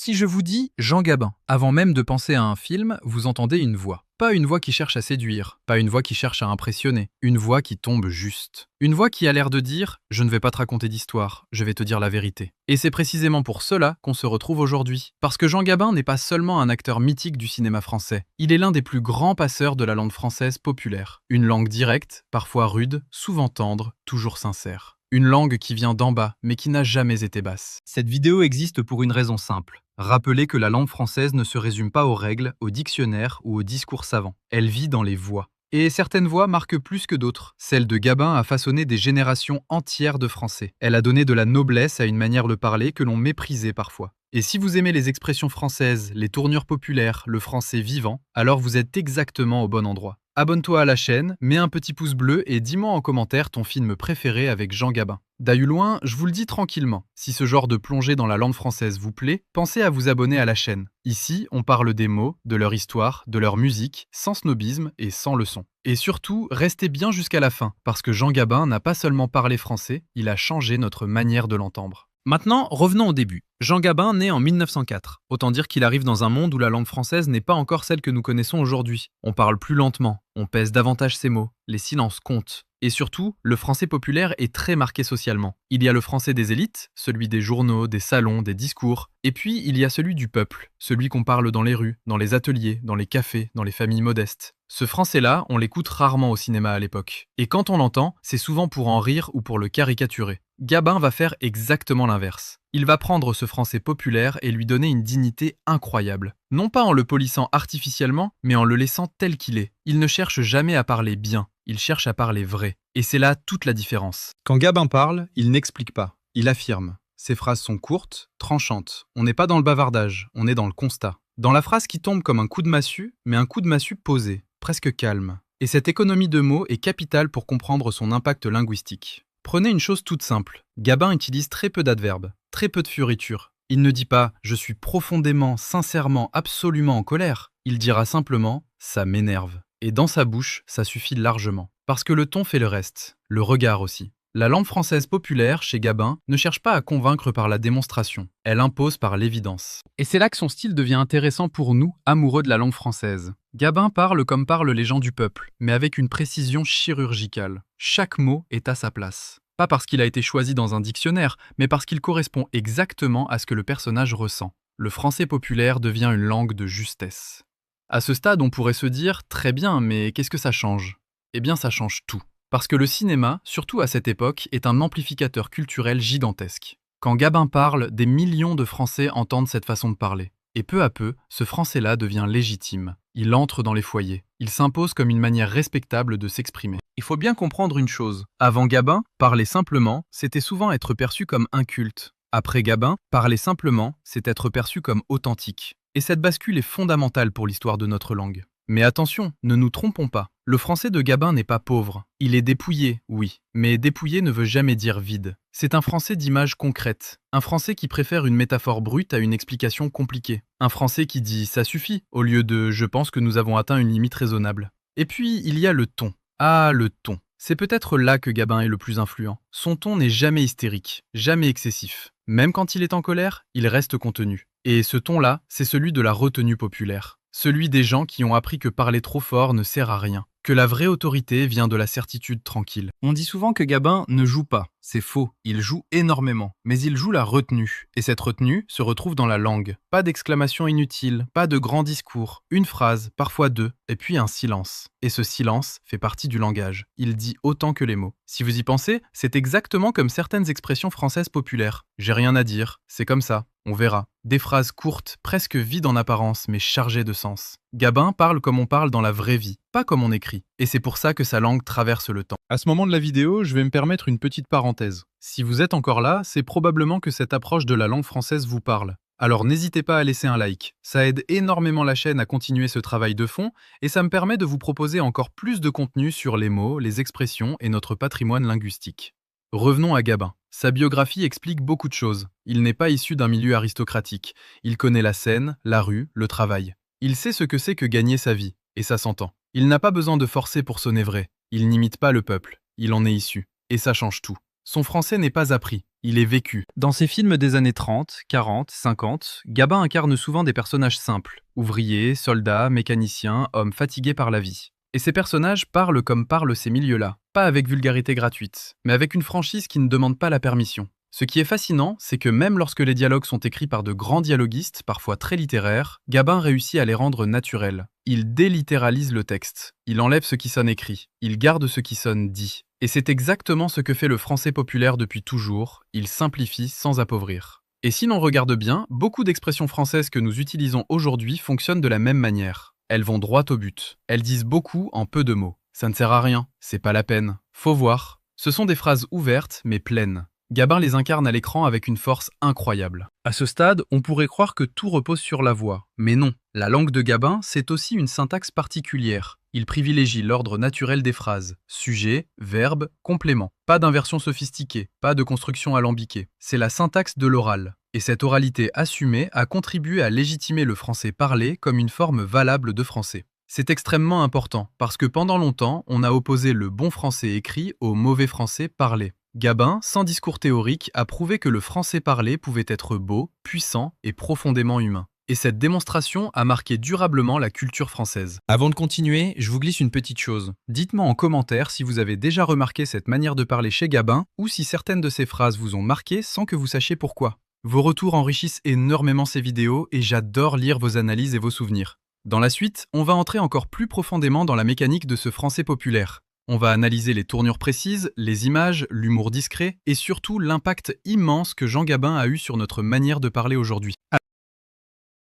Si je vous dis Jean Gabin, avant même de penser à un film, vous entendez une voix. Pas une voix qui cherche à séduire, pas une voix qui cherche à impressionner, une voix qui tombe juste. Une voix qui a l'air de dire « Je ne vais pas te raconter d'histoire, je vais te dire la vérité ». Et c'est précisément pour cela qu'on se retrouve aujourd'hui. Parce que Jean Gabin n'est pas seulement un acteur mythique du cinéma français, il est l'un des plus grands passeurs de la langue française populaire. Une langue directe, parfois rude, souvent tendre, toujours sincère. Une langue qui vient d'en bas, mais qui n'a jamais été basse. Cette vidéo existe pour une raison simple. Rappeler que la langue française ne se résume pas aux règles, aux dictionnaires ou aux discours savants. Elle vit dans les voix. Et certaines voix marquent plus que d'autres. Celle de Gabin a façonné des générations entières de Français. Elle a donné de la noblesse à une manière de parler que l'on méprisait parfois. Et si vous aimez les expressions françaises, les tournures populaires, le français vivant, alors vous êtes exactement au bon endroit. Abonne-toi à la chaîne, mets un petit pouce bleu et dis-moi en commentaire ton film préféré avec Jean Gabin. D'ailleurs loin, je vous le dis tranquillement, si ce genre de plongée dans la langue française vous plaît, pensez à vous abonner à la chaîne. Ici, on parle des mots, de leur histoire, de leur musique, sans snobisme et sans leçon. Et surtout, restez bien jusqu'à la fin, parce que Jean Gabin n'a pas seulement parlé français, il a changé notre manière de l'entendre. Maintenant, revenons au début. Jean Gabin naît en 1904. Autant dire qu'il arrive dans un monde où la langue française n'est pas encore celle que nous connaissons aujourd'hui. On parle plus lentement, on pèse davantage ses mots, les silences comptent. Et surtout, le français populaire est très marqué socialement. Il y a le français des élites, celui des journaux, des salons, des discours. Et puis, il y a celui du peuple, celui qu'on parle dans les rues, dans les ateliers, dans les cafés, dans les familles modestes. Ce français-là, on l'écoute rarement au cinéma à l'époque. Et quand on l'entend, c'est souvent pour en rire ou pour le caricaturer. Gabin va faire exactement l'inverse. Il va prendre ce français populaire et lui donner une dignité incroyable. Non pas en le polissant artificiellement, mais en le laissant tel qu'il est. Il ne cherche jamais à parler bien, il cherche à parler vrai. Et c'est là toute la différence. Quand Gabin parle, il n'explique pas, il affirme. Ses phrases sont courtes, tranchantes. On n'est pas dans le bavardage, on est dans le constat. Dans la phrase qui tombe comme un coup de massue, mais un coup de massue posé, presque calme. Et cette économie de mots est capitale pour comprendre son impact linguistique. Prenez une chose toute simple. Gabin utilise très peu d'adverbes, très peu de fioritures. Il ne dit pas « je suis profondément, sincèrement, absolument en colère ». Il dira simplement « ça m'énerve ». Et dans sa bouche, ça suffit largement. Parce que le ton fait le reste, le regard aussi. La langue française populaire, chez Gabin, ne cherche pas à convaincre par la démonstration, elle impose par l'évidence. Et c'est là que son style devient intéressant pour nous, amoureux de la langue française. Gabin parle comme parlent les gens du peuple, mais avec une précision chirurgicale. Chaque mot est à sa place. Pas parce qu'il a été choisi dans un dictionnaire, mais parce qu'il correspond exactement à ce que le personnage ressent. Le français populaire devient une langue de justesse. À ce stade, on pourrait se dire « très bien, mais qu'est-ce que ça change ?» Eh bien, ça change tout. Parce que le cinéma, surtout à cette époque, est un amplificateur culturel gigantesque. Quand Gabin parle, des millions de Français entendent cette façon de parler. Et peu à peu, ce français-là devient légitime. Il entre dans les foyers. Il s'impose comme une manière respectable de s'exprimer. Il faut bien comprendre une chose. Avant Gabin, parler simplement, c'était souvent être perçu comme inculte. Après Gabin, parler simplement, c'est être perçu comme authentique. Et cette bascule est fondamentale pour l'histoire de notre langue. Mais attention, ne nous trompons pas. Le français de Gabin n'est pas pauvre. Il est dépouillé, oui. Mais dépouillé ne veut jamais dire vide. C'est un français d'image concrète. Un français qui préfère une métaphore brute à une explication compliquée. Un français qui dit « ça suffit » au lieu de « je pense que nous avons atteint une limite raisonnable ». Et puis, il y a le ton. Ah, le ton. C'est peut-être là que Gabin est le plus influent. Son ton n'est jamais hystérique, jamais excessif. Même quand il est en colère, il reste contenu. Et ce ton-là, c'est celui de la retenue populaire. Celui des gens qui ont appris que parler trop fort ne sert à rien, que la vraie autorité vient de la certitude tranquille. On dit souvent que Gabin ne joue pas. C'est faux, il joue énormément, mais il joue la retenue. Et cette retenue se retrouve dans la langue. Pas d'exclamation inutile, pas de grands discours, une phrase, parfois deux, et puis un silence. Et ce silence fait partie du langage. Il dit autant que les mots. Si vous y pensez, c'est exactement comme certaines expressions françaises populaires. J'ai rien à dire, c'est comme ça, on verra. Des phrases courtes, presque vides en apparence, mais chargées de sens. Gabin parle comme on parle dans la vraie vie, pas comme on écrit. Et c'est pour ça que sa langue traverse le temps. À ce moment de la vidéo, je vais me permettre une petite parenthèse. Si vous êtes encore là, c'est probablement que cette approche de la langue française vous parle. Alors n'hésitez pas à laisser un like. Ça aide énormément la chaîne à continuer ce travail de fond et ça me permet de vous proposer encore plus de contenu sur les mots, les expressions et notre patrimoine linguistique. Revenons à Gabin. Sa biographie explique beaucoup de choses. Il n'est pas issu d'un milieu aristocratique. Il connaît la scène, la rue, le travail. Il sait ce que c'est que gagner sa vie, et ça s'entend. Il n'a pas besoin de forcer pour sonner vrai. Il n'imite pas le peuple. Il en est issu. Et ça change tout. Son français n'est pas appris, il est vécu. Dans ses films des années 30, 40, 50, Gabin incarne souvent des personnages simples, ouvriers, soldats, mécaniciens, hommes fatigués par la vie. Et ces personnages parlent comme parlent ces milieux-là, pas avec vulgarité gratuite, mais avec une franchise qui ne demande pas la permission. Ce qui est fascinant, c'est que même lorsque les dialogues sont écrits par de grands dialoguistes, parfois très littéraires, Gabin réussit à les rendre naturels. Il délittéralise le texte, il enlève ce qui sonne écrit, il garde ce qui sonne dit. Et c'est exactement ce que fait le français populaire depuis toujours, il simplifie sans appauvrir. Et si l'on regarde bien, beaucoup d'expressions françaises que nous utilisons aujourd'hui fonctionnent de la même manière. Elles vont droit au but, elles disent beaucoup en peu de mots. Ça ne sert à rien, c'est pas la peine, faut voir. Ce sont des phrases ouvertes mais pleines. Gabin les incarne à l'écran avec une force incroyable. À ce stade, on pourrait croire que tout repose sur la voix. Mais non, la langue de Gabin, c'est aussi une syntaxe particulière. Il privilégie l'ordre naturel des phrases. Sujet, verbe, complément. Pas d'inversion sophistiquée, pas de construction alambiquée. C'est la syntaxe de l'oral. Et cette oralité assumée a contribué à légitimer le français parlé comme une forme valable de français. C'est extrêmement important, parce que pendant longtemps, on a opposé le bon français écrit au mauvais français parlé. Gabin, sans discours théorique, a prouvé que le français parlé pouvait être beau, puissant et profondément humain. Et cette démonstration a marqué durablement la culture française. Avant de continuer, je vous glisse une petite chose. Dites-moi en commentaire si vous avez déjà remarqué cette manière de parler chez Gabin ou si certaines de ces phrases vous ont marqué sans que vous sachiez pourquoi. Vos retours enrichissent énormément ces vidéos et j'adore lire vos analyses et vos souvenirs. Dans la suite, on va entrer encore plus profondément dans la mécanique de ce français populaire. On va analyser les tournures précises, les images, l'humour discret et surtout l'impact immense que Jean Gabin a eu sur notre manière de parler aujourd'hui.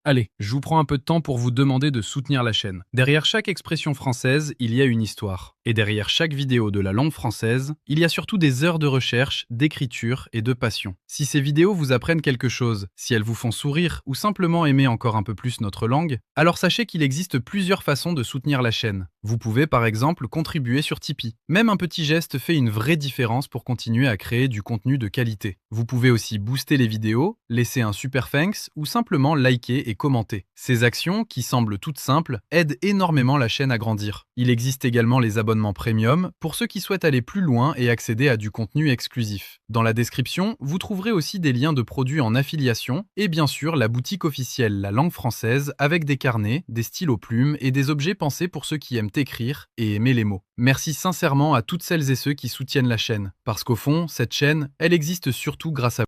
Allez, je vous prends un peu de temps pour vous demander de soutenir la chaîne. Derrière chaque expression française, il y a une histoire. Et derrière chaque vidéo de la langue française, il y a surtout des heures de recherche, d'écriture et de passion. Si ces vidéos vous apprennent quelque chose, si elles vous font sourire ou simplement aimer encore un peu plus notre langue, alors sachez qu'il existe plusieurs façons de soutenir la chaîne. Vous pouvez par exemple contribuer sur Tipeee. Même un petit geste fait une vraie différence pour continuer à créer du contenu de qualité. Vous pouvez aussi booster les vidéos, laisser un super thanks ou simplement liker et commenter. Ces actions, qui semblent toutes simples, aident énormément la chaîne à grandir. Il existe également les abonnements premium pour ceux qui souhaitent aller plus loin et accéder à du contenu exclusif. Dans la description, vous trouverez aussi des liens de produits en affiliation et bien sûr la boutique officielle La Langue Française avec des carnets, des stylos plumes et des objets pensés pour ceux qui aiment écrire et aimer les mots. Merci sincèrement à toutes celles et ceux qui soutiennent la chaîne, parce qu'au fond, cette chaîne, elle existe surtout grâce à vous.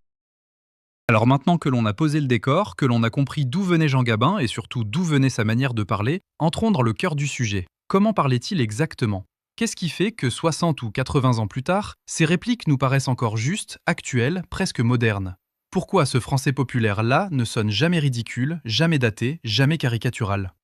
Alors maintenant que l'on a posé le décor, que l'on a compris d'où venait Jean Gabin et surtout d'où venait sa manière de parler, entrons dans le cœur du sujet. Comment parlait-il exactement ? Qu'est-ce qui fait que 60 ou 80 ans plus tard, ces répliques nous paraissent encore justes, actuelles, presque modernes ? Pourquoi ce français populaire-là ne sonne jamais ridicule, jamais daté, jamais caricatural ?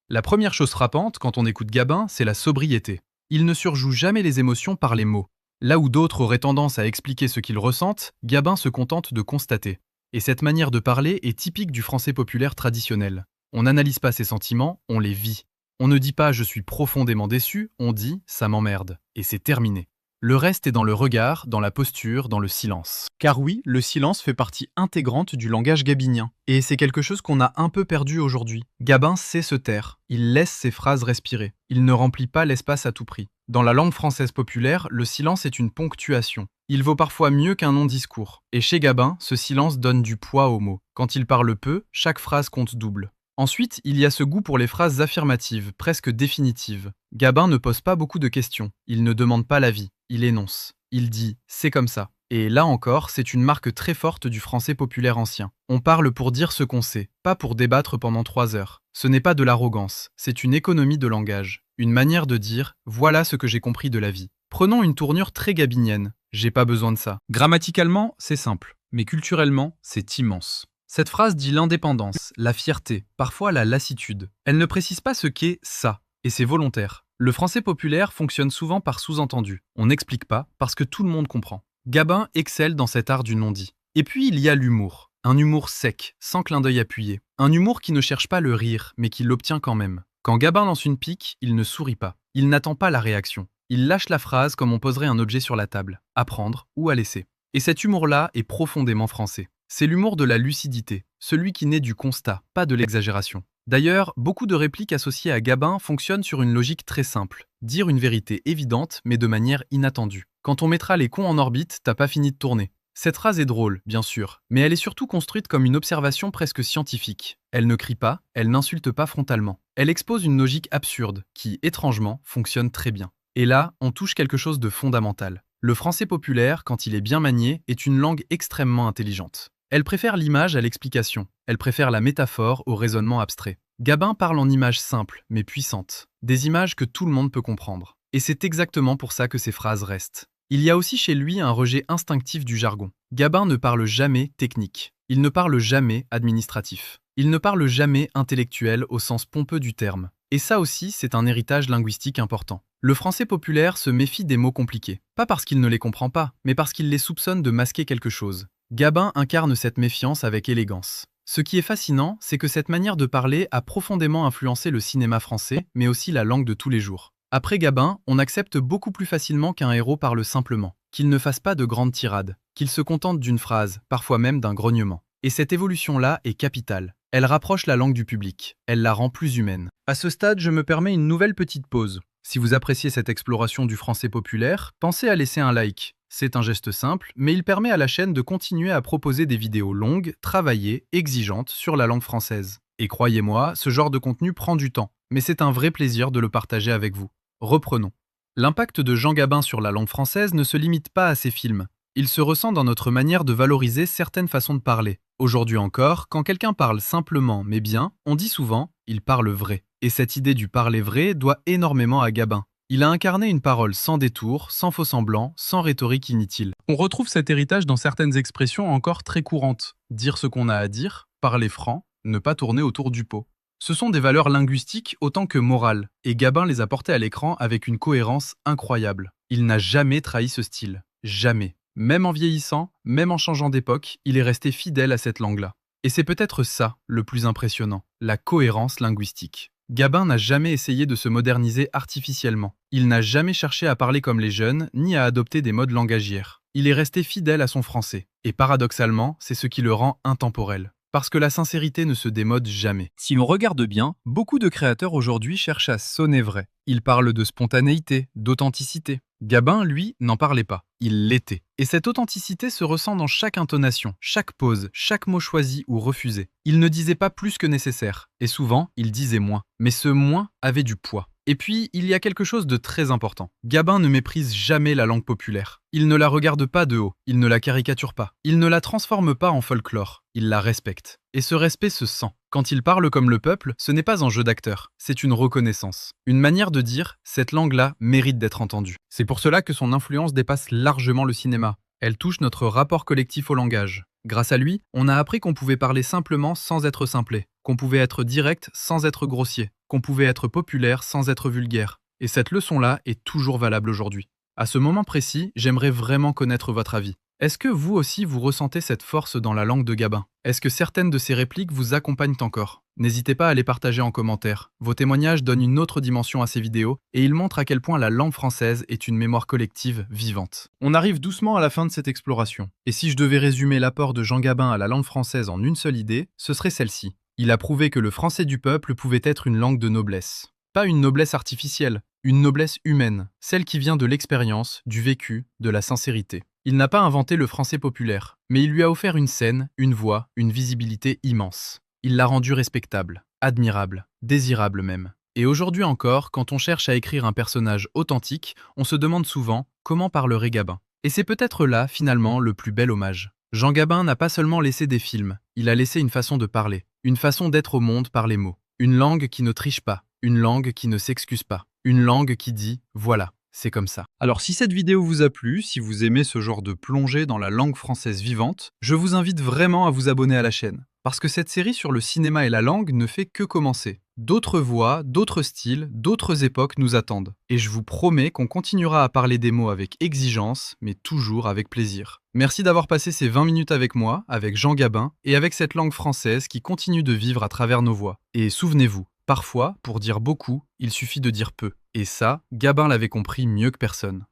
La première chose frappante quand on écoute Gabin, c'est la sobriété. Il ne surjoue jamais les émotions par les mots. Là où d'autres auraient tendance à expliquer ce qu'ils ressentent, Gabin se contente de constater. Et cette manière de parler est typique du français populaire traditionnel. On n'analyse pas ses sentiments, on les vit. On ne dit pas « je suis profondément déçu », on dit « ça m'emmerde ». Et c'est terminé. Le reste est dans le regard, dans la posture, dans le silence. Car oui, le silence fait partie intégrante du langage gabinien. Et c'est quelque chose qu'on a un peu perdu aujourd'hui. Gabin sait se taire. Il laisse ses phrases respirer. Il ne remplit pas l'espace à tout prix. Dans la langue française populaire, le silence est une ponctuation. Il vaut parfois mieux qu'un non-discours. Et chez Gabin, ce silence donne du poids aux mots. Quand il parle peu, chaque phrase compte double. Ensuite, il y a ce goût pour les phrases affirmatives, presque définitives. Gabin ne pose pas beaucoup de questions. Il ne demande pas l'avis. Il énonce. Il dit « c'est comme ça ». Et là encore, c'est une marque très forte du français populaire ancien. On parle pour dire ce qu'on sait, pas pour débattre pendant 3 heures. Ce n'est pas de l'arrogance, c'est une économie de langage. Une manière de dire « voilà ce que j'ai compris de la vie ». Prenons une tournure très gabinienne. J'ai pas besoin de ça. Grammaticalement, c'est simple. Mais culturellement, c'est immense. Cette phrase dit l'indépendance, la fierté, parfois la lassitude. Elle ne précise pas ce qu'est ça, et c'est volontaire. Le français populaire fonctionne souvent par sous-entendu. On n'explique pas parce que tout le monde comprend. Gabin excelle dans cet art du non-dit. Et puis il y a l'humour. Un humour sec, sans clin d'œil appuyé. Un humour qui ne cherche pas le rire, mais qui l'obtient quand même. Quand Gabin lance une pique, il ne sourit pas. Il n'attend pas la réaction. Il lâche la phrase comme on poserait un objet sur la table, à prendre ou à laisser. Et cet humour-là est profondément français. C'est l'humour de la lucidité, celui qui naît du constat, pas de l'exagération. D'ailleurs, beaucoup de répliques associées à Gabin fonctionnent sur une logique très simple, dire une vérité évidente mais de manière inattendue. Quand on mettra les cons en orbite, t'as pas fini de tourner. Cette phrase est drôle, bien sûr, mais elle est surtout construite comme une observation presque scientifique. Elle ne crie pas, elle n'insulte pas frontalement. Elle expose une logique absurde qui, étrangement, fonctionne très bien. Et là, on touche quelque chose de fondamental. Le français populaire, quand il est bien manié, est une langue extrêmement intelligente. Elle préfère l'image à l'explication. Elle préfère la métaphore au raisonnement abstrait. Gabin parle en images simples, mais puissantes. Des images que tout le monde peut comprendre. Et c'est exactement pour ça que ces phrases restent. Il y a aussi chez lui un rejet instinctif du jargon. Gabin ne parle jamais technique. Il ne parle jamais administratif. Il ne parle jamais intellectuel au sens pompeux du terme. Et ça aussi, c'est un héritage linguistique important. Le français populaire se méfie des mots compliqués. Pas parce qu'il ne les comprend pas, mais parce qu'il les soupçonne de masquer quelque chose. Gabin incarne cette méfiance avec élégance. Ce qui est fascinant, c'est que cette manière de parler a profondément influencé le cinéma français, mais aussi la langue de tous les jours. Après Gabin, on accepte beaucoup plus facilement qu'un héros parle simplement, qu'il ne fasse pas de grandes tirades, qu'il se contente d'une phrase, parfois même d'un grognement. Et cette évolution-là est capitale. Elle rapproche la langue du public, elle la rend plus humaine. À ce stade, je me permets une nouvelle petite pause. Si vous appréciez cette exploration du français populaire, pensez à laisser un like. C'est un geste simple, mais il permet à la chaîne de continuer à proposer des vidéos longues, travaillées, exigeantes sur la langue française. Et croyez-moi, ce genre de contenu prend du temps, mais c'est un vrai plaisir de le partager avec vous. Reprenons. L'impact de Jean Gabin sur la langue française ne se limite pas à ses films. Il se ressent dans notre manière de valoriser certaines façons de parler. Aujourd'hui encore, quand quelqu'un parle simplement mais bien, on dit souvent « il parle vrai ». Et cette idée du parler vrai doit énormément à Gabin. Il a incarné une parole sans détour, sans faux semblant, sans rhétorique inutile. On retrouve cet héritage dans certaines expressions encore très courantes. Dire ce qu'on a à dire, parler franc, ne pas tourner autour du pot. Ce sont des valeurs linguistiques autant que morales, et Gabin les a portées à l'écran avec une cohérence incroyable. Il n'a jamais trahi ce style. Jamais. Même en vieillissant, même en changeant d'époque, il est resté fidèle à cette langue-là. Et c'est peut-être ça le plus impressionnant, la cohérence linguistique. Gabin n'a jamais essayé de se moderniser artificiellement. Il n'a jamais cherché à parler comme les jeunes, ni à adopter des modes langagières. Il est resté fidèle à son français. Et paradoxalement, c'est ce qui le rend intemporel. Parce que la sincérité ne se démode jamais. Si l'on regarde bien, beaucoup de créateurs aujourd'hui cherchent à sonner vrai. Ils parlent de spontanéité, d'authenticité. Gabin, lui, n'en parlait pas. Il l'était. Et cette authenticité se ressent dans chaque intonation, chaque pause, chaque mot choisi ou refusé. Il ne disait pas plus que nécessaire. Et souvent, il disait moins. Mais ce moins avait du poids. Et puis, il y a quelque chose de très important. Gabin ne méprise jamais la langue populaire. Il ne la regarde pas de haut, il ne la caricature pas, il ne la transforme pas en folklore, il la respecte. Et ce respect se sent. Quand il parle comme le peuple, ce n'est pas un jeu d'acteur, c'est une reconnaissance. Une manière de dire, cette langue-là mérite d'être entendue. C'est pour cela que son influence dépasse largement le cinéma. Elle touche notre rapport collectif au langage. Grâce à lui, on a appris qu'on pouvait parler simplement sans être simplet, qu'on pouvait être direct sans être grossier, qu'on pouvait être populaire sans être vulgaire. Et cette leçon-là est toujours valable aujourd'hui. À ce moment précis, j'aimerais vraiment connaître votre avis. Est-ce que vous aussi vous ressentez cette force dans la langue de Gabin? Est-ce que certaines de ces répliques vous accompagnent encore? N'hésitez pas à les partager en commentaire. Vos témoignages donnent une autre dimension à ces vidéos et ils montrent à quel point la langue française est une mémoire collective vivante. On arrive doucement à la fin de cette exploration. Et si je devais résumer l'apport de Jean Gabin à la langue française en une seule idée, ce serait celle-ci. Il a prouvé que le français du peuple pouvait être une langue de noblesse. Pas une noblesse artificielle, une noblesse humaine, celle qui vient de l'expérience, du vécu, de la sincérité. Il n'a pas inventé le français populaire, mais il lui a offert une scène, une voix, une visibilité immense. Il l'a rendu respectable, admirable, désirable même. Et aujourd'hui encore, quand on cherche à écrire un personnage authentique, on se demande souvent comment parlerait Gabin. Et c'est peut-être là, finalement, le plus bel hommage. Jean Gabin n'a pas seulement laissé des films, il a laissé une façon de parler, une façon d'être au monde par les mots. Une langue qui ne triche pas, une langue qui ne s'excuse pas, une langue qui dit « voilà ». C'est comme ça. Alors si cette vidéo vous a plu, si vous aimez ce genre de plongée dans la langue française vivante, je vous invite vraiment à vous abonner à la chaîne. Parce que cette série sur le cinéma et la langue ne fait que commencer. D'autres voix, d'autres styles, d'autres époques nous attendent. Et je vous promets qu'on continuera à parler des mots avec exigence, mais toujours avec plaisir. Merci d'avoir passé ces 20 minutes avec moi, avec Jean Gabin, et avec cette langue française qui continue de vivre à travers nos voix. Et souvenez-vous, parfois, pour dire beaucoup, il suffit de dire peu. Et ça, Gabin l'avait compris mieux que personne.